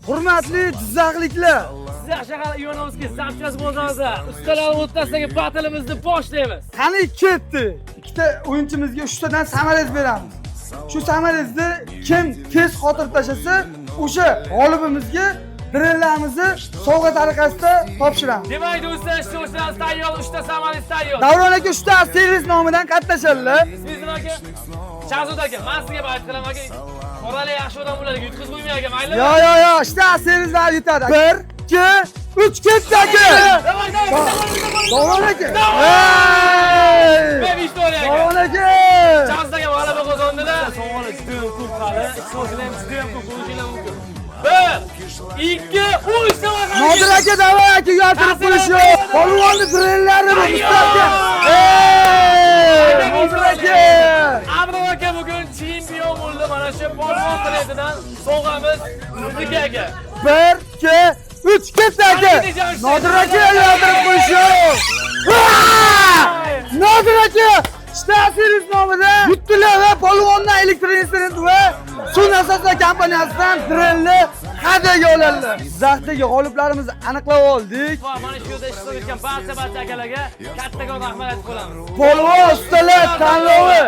Hurmatli Jizzaxliklar, Jizzax shahar Ivanovskiy Zamchas bozorida ustalar o'rtasidagi batalimizni boshlaymiz. qani ketdi. Ikkita o'yinchimizga 3 tadan samarez beramiz. Shu samarezni kim tez xotirib tashlasa, o'sha g'olibimizga drillarimizni sovg'a tariqasida topshiramiz. Demak do'stlar, ishtirokchilarimiz tayyor, 3 ta samolyot tayyor. Davron aka 3 ta servis nomidan qatnashadilar. Ismingiz nima aka? Shahzod aka, men sizga bayt qilaman aka. Orali yaxshi odam bo'ladi, yutqizib qo'ymay aka, maylimi? Yo, ishta servislar yetadi. 1, 2, 3 ketdi aka. Davron aka. Men ishto'ri aka. Davron aka. Shahzod aka g'alaba qozondilar. Savol juda ham ko'p hali. Ishtirokchilar ham juda ham ko'p bo'lishlari mumkin. 1, 2, 3 savol. Nodir aka, Davron aka yo'ltirib qo'yish yo'q. Polvonni drillari aka. Nodir aka. Amro aka bugun chempion bo'ldi. Mana shu polvon biletidan sovg'amiz sizniki aka. 1, 2, 3 ketdi aka. Nodir aka yo'ltirib qo'yish yo'q. Nodir aka servis nomida yutdilar va polvondan elektr instrument va suv nasoslari kompaniyasidan drillni hadyaga oladilar. Jizzaxdagi g'oliblarimizni aniqlab oldik. Va mana shu yerda ishtirok etgan barcha akalarga kattakon rahmat aytib qolamiz. Polvon ustalar tanlovi